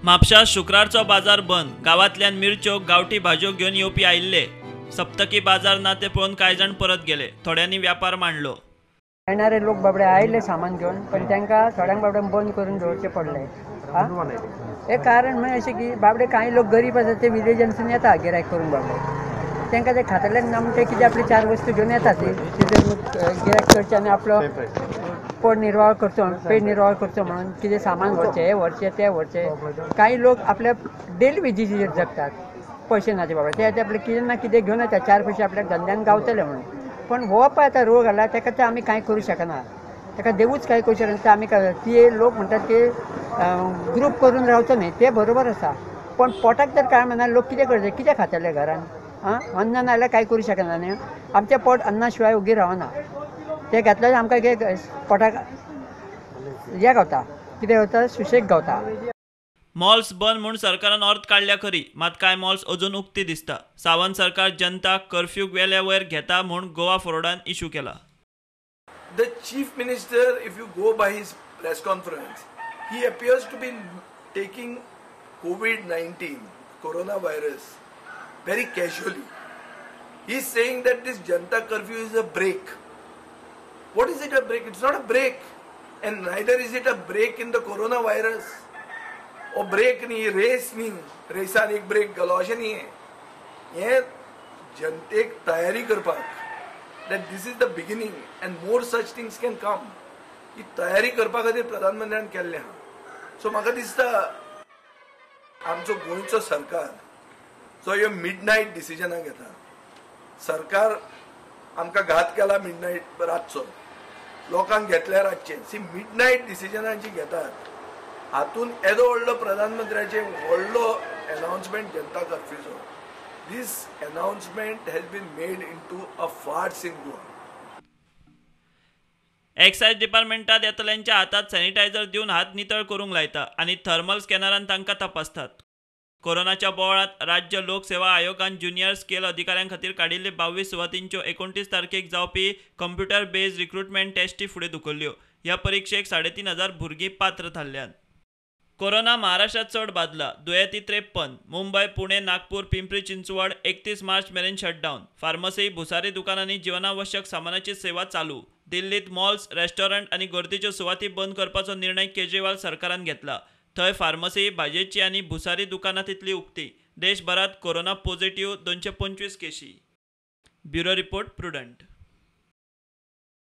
म्हापशा शुक्रारचो बाजार बंद। गावांतल्यान मिरच्यो गावठी भाज्यो घेवन येवपी आयिल्ले। सप्तकी बाजार ना ते पळोवन कांय जाण परत गेले। थोड्यांनी व्यापार मांडलो। येणारे लोक बाबडे आयले सामान घेवन, पण तांकां थोड्यांक बाबड्यांक बंद करून दवरचें पडलें। हे कारण म्हणजे अशें की बाबडे कांय लोक गरीब आसात ते विलेजांसून येता गिरायक करून बाबडे। तांकां ते खातरल्याक ना म्हणटा कितें आपली चार वस्तू घेवन येता ती गिरायक करचें आनी आपलो पोट निर्वाह करचो, पेट निर्वाह करचो म्हणून कितें सामान व्हरचें, हे व्हरचें तें व्हरचें। कांय लोक आपल्या डेली वेजीचेर जगतात, पयशे ना ते बाबा ते आपले कितें ना कितें घेवन येता, चार पयशे आपल्याक धंद्यान गावतले म्हणून। पण हो पळय आतां रोग आला ताका तर आमी कांय करूं शकना, ताका देवूच कांय करूं शकना। आमी ती लोक म्हणटात की ग्रूप करून रावचो न्ही, ते बरोबर आसा, पण पोटाक तर कांय म्हणना लोक कितें करचे, कितें खातले घरान? अन्न ना जाल्यार कांय करूं शकना न्ही। आमचें पोट अन्ना शिवाय उगी रावना, तें घेतल्यार आमकां कितें पोटाक हें गावता, कितें गावता, सुशेग गावता। मॉल्स बंद म्हूण सरकारान अर्थ काडल्या खरी, मात कांय मॉल्स अजून उक्ती दिसता। सावंत सरकार जनताक कर्फ्यू वेल्या वयर घेता म्हूण गोवा फॉरवर्डान इश्यू केला। The chief minister, if you go by his press conference, he appears to be taking COVID-19, coronavirus, very casually. He is saying that this Janta curfew is a break. What is it a break? It's not a break. And neither is it a break in the coronavirus. O break nahi, race nahi, रेसान एक break घालो अशें न्ही। हे जनतेक तयारी करपाक, that this is the beginning and more such things can come. ही तयारी करपा खातीर प्रधानमंत्र्यान केल्लें आहा। सो म्हाका दिसता आमचो गोंयचो सरकार जो ह्यो मिडनायट डिसिजनां घेता, सरकार आमकां घात केला मिडनायट रातचो, लोकांक घेतल्या रातचें। सी मिडनायट डिसिजनां जी घेतात हातून येदो व्हडलो प्रधानमंत्र्याचे व्हडलो अनाउन्समेंट जनता कर्फ्यूचो। This announcement has been made into a farce in Goa. Excise डिपार्टमेंटात येतल्यांच्या हातात सॅनिटायझर दिवन हात नितळ करूंक लायता आनी थर्मल स्कॅनरान तांकां तपासतात। कोरोनाच्या बोवाळांत राज्य लोकसेवा आयोगान ज्युनियर स्केल अधिकाऱ्यां खातीर काडिल्ले 22 सुवातींच्यो 29 तारखेक जावपी कंप्युटर बेस्ड रिक्रुटमेंट टेस्टी फुडें धुकल्ल्यो। ह्या परीक्षेक 3500 भुरगीं पात्र थारल्यात। कोरोना महाराष्ट्रात चड बादला, दुयेंती 53। मुंबय, पुणे, नागपूर, पिंपरी चिंचवड 31 मार्च मेरेन शटडाऊन। फार्मसी, भुसारी दुकानांनी जीवनावश्यक सामानाची सेवा चालू। दिल्लीत मॉल्स, रेस्टॉरंट आनी गर्दीच्यो सुवाती बंद करपाचो निर्णय केजरीवाल सरकारान घेतला। थंय फार्मसी, भाजयेची आनी भुसारी दुकानां तितली उक्ती। देशभरात corona positive 225 Keshi. Bureau report, prudent.